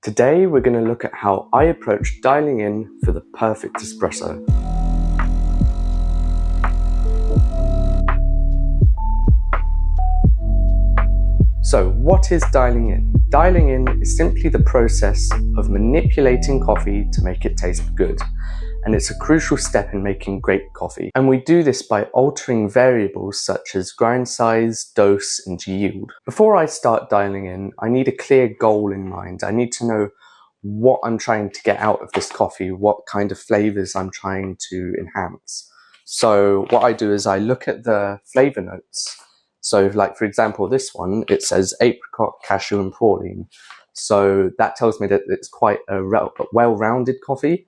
Today we're going to look at how I approach dialing in for the perfect espresso. So what is dialing in? Dialing in is simply the process of manipulating coffee to make it taste good. And it's a crucial step in making great coffee. And we do this by altering variables such as grind size, dose, and yield. Before I start dialing in, I need a clear goal in mind. I need to know what I'm trying to get out of this coffee, what kind of flavors I'm trying to enhance. So what I do is I look at the flavor notes. So like, for example, this one, it says apricot, cashew, and praline. So that tells me that it's quite a well-rounded coffee.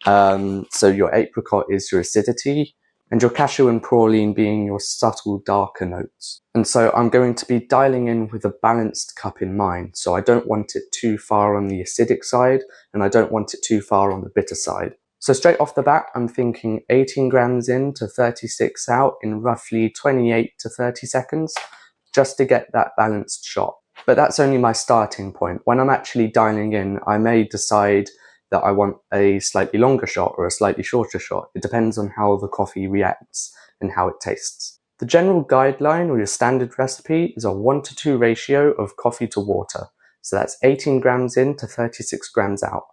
So your apricot is your acidity, and your cashew and praline being your subtle darker notes. And so I'm going to be dialing in with a balanced cup in mind. So I don't want it too far on the acidic side, and I don't want it too far on the bitter side. So straight off the bat, I'm thinking 18 grams in to 36 out in roughly 28 to 30 seconds, just to get that balanced shot. But that's only my starting point. When I'm actually dialing in, I may decide that I want a slightly longer shot or a slightly shorter shot. It depends on how the coffee reacts and how it tastes. The general guideline or your standard recipe is a 1:2 ratio of coffee to water. So that's 18 grams in to 36 grams out.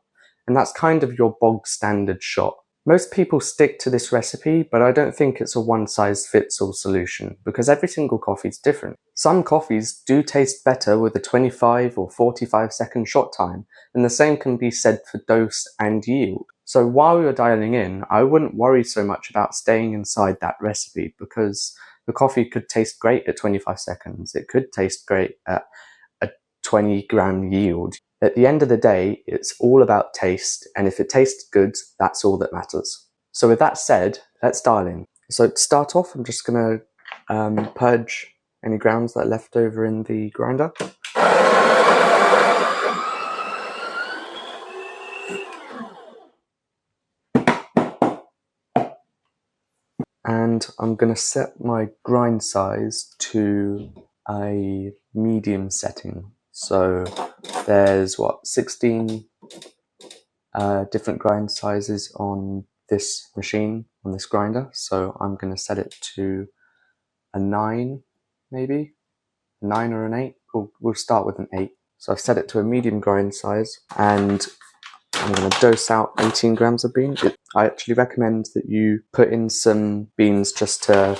And that's kind of your bog standard shot. Most people stick to this recipe, but I don't think it's a one-size-fits-all solution because every single coffee is different. Some coffees do taste better with a 25 or 45 second shot time, and the same can be said for dose and yield. So while you're dialing in, I wouldn't worry so much about staying inside that recipe because the coffee could taste great at 25 seconds. It could taste great at a 20-gram yield. At the end of the day, it's all about taste, and if it tastes good, that's all that matters. So with that said, let's dial in. So to start off, I'm just going to purge any grounds that are left over in the grinder. And I'm going to set my grind size to a medium setting. So there's 16 different grind sizes on this machine, on this grinder. So I'm going to set it to a 9, maybe a 9 or an 8. We'll start with an 8. So I've set it to a medium grind size, and I'm going to dose out 18 grams of beans. I actually recommend that you put in some beans just to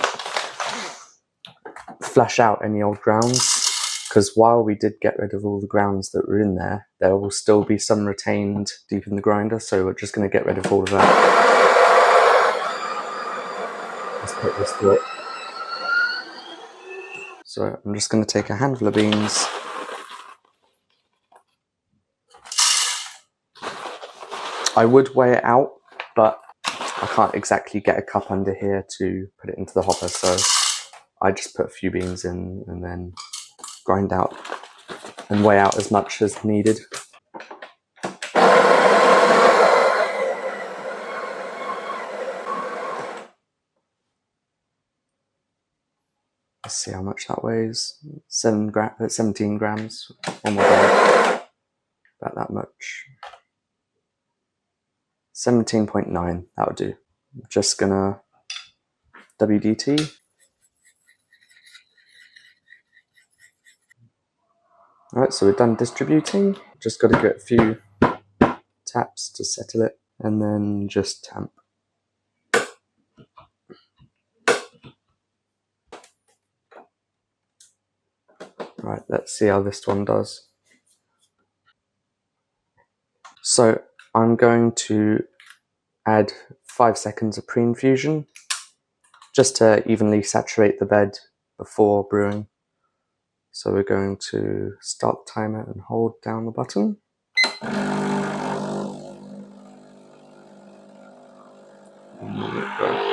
flush out any old grounds, because while we did get rid of all the grounds that were in there, there will still be some retained deep in the grinder, so we're just going to get rid of all of that. Let's put this through it. So I'm just going to take a handful of beans. I would weigh it out, but I can't exactly get a cup under here to put it into the hopper, so I just put a few beans in and then grind out and weigh out as much as needed. Let's see how much that weighs. 17 grams. One more day. About that much. 17.9, that would do. I'm just gonna WDT. Alright, so we're done distributing. Just got to get a few taps to settle it, and then just tamp. Right, let's see how this one does. So I'm going to add 5 seconds of pre-infusion just to evenly saturate the bed before brewing. So we're going to start the timer and hold down the button. And let it go.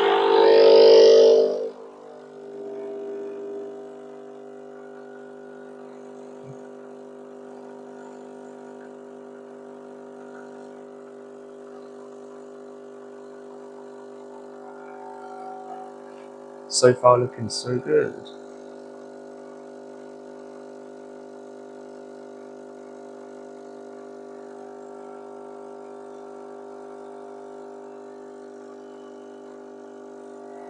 So far looking so good.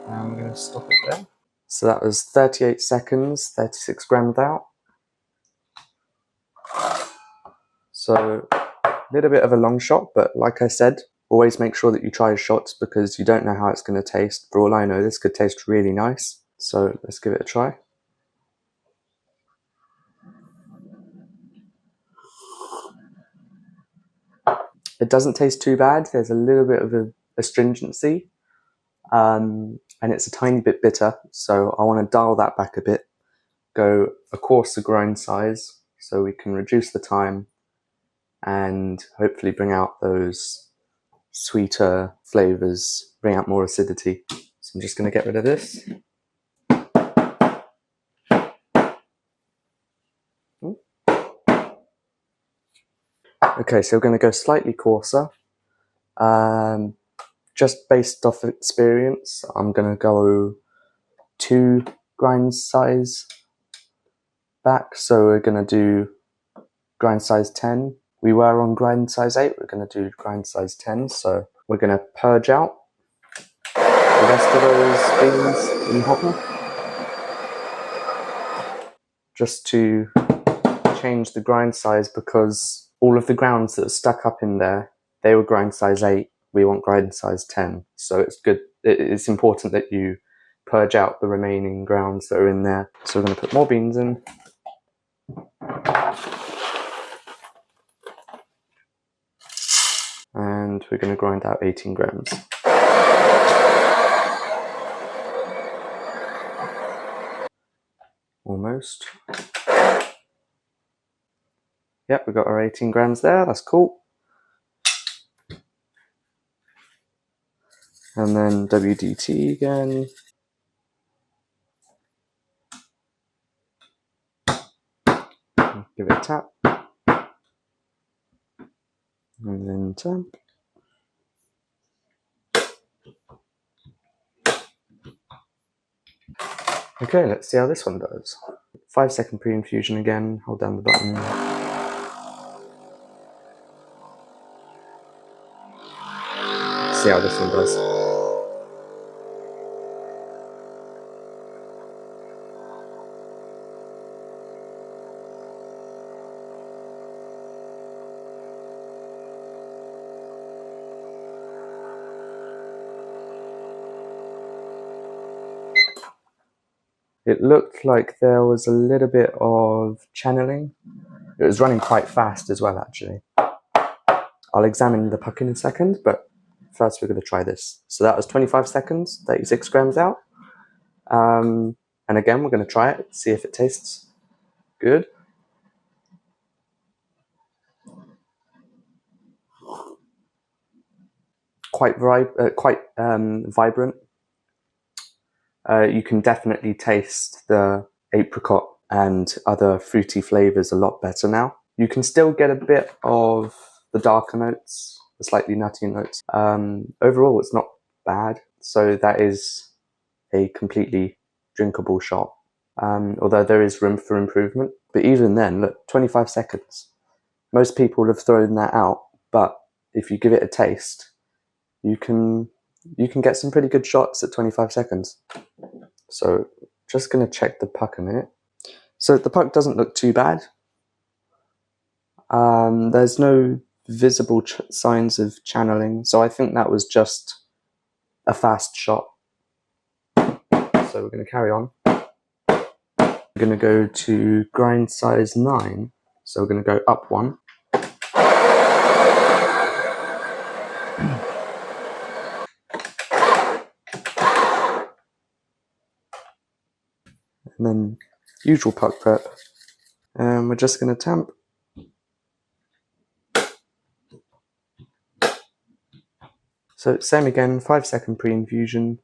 And we're going to stop it there. So that was 38 seconds, 36 grams out. So a little bit of a long shot, but like I said, always make sure that you try shots because you don't know how it's going to taste. For all I know, this could taste really nice. So let's give it a try. It doesn't taste too bad. There's a little bit of astringency, and it's a tiny bit bitter. So I want to dial that back a bit, go a coarser grind size so we can reduce the time and hopefully bring out those sweeter flavors, bring out more acidity. So I'm just going to get rid of this. Okay, so we're going to go slightly coarser. Just based off experience, I'm going to go 2 grind size back. So we're going to do grind size 10. We were on grind size 8, we're going to do grind size 10. So we're going to purge out the rest of those beans in the hopper. Just to change the grind size because all of the grounds that are stuck up in there, they were grind size 8. We want grind size 10. So it's good. It's important that you purge out the remaining grounds that are in there. So we're going to put more beans in. And we're going to grind out 18 grams. Almost. Yep, we got our 18 grams there. That's cool. And then WDT again. Give it a tap. And then temp. Okay, let's see how this one does. 5-second pre-infusion again. Hold down the button. Let's see how this one does. It looked like there was a little bit of channeling. It was running quite fast as well, actually. I'll examine the puck in a second, but first we're going to try this. So that was 25 seconds, 36 grams out. And again, we're going to try it, see if it tastes good. Quite vibrant. You can definitely taste the apricot and other fruity flavors a lot better now. You can still get a bit of the darker notes, the slightly nutty notes. Overall, it's not bad. So that is a completely drinkable shot. Although there is room for improvement. But even then, look, 25 seconds. Most people have thrown that out, but if you give it a taste, you can get some pretty good shots at 25 seconds. So just going to check the puck a minute. So the puck doesn't look too bad. There's no visible signs of channeling, so I think that was just a fast shot. So we're going to carry on. We're going to go to grind size 9. So we're going to go up 1. And then usual puck prep. And we're just going to tamp. So same again, 5-second pre-infusion.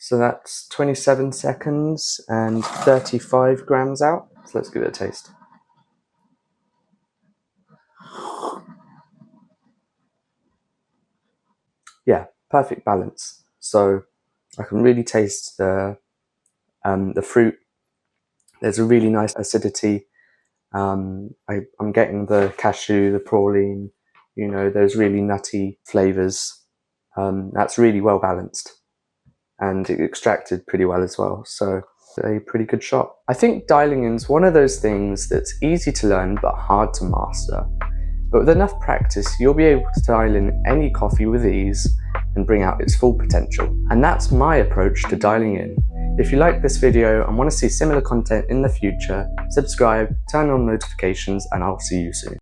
So that's 27 seconds and 35 grams out. So let's give it a taste. Yeah, perfect balance. So I can really taste the fruit. There's a really nice acidity. I'm getting the cashew, the praline, those really nutty flavors. That's really well balanced, and it extracted pretty well as well. So a pretty good shot. I think dialing in is one of those things that's easy to learn but hard to master. But with enough practice, you'll be able to dial in any coffee with ease and bring out its full potential. And that's my approach to dialing in. If you like this video and want to see similar content in the future, subscribe, turn on notifications, and I'll see you soon.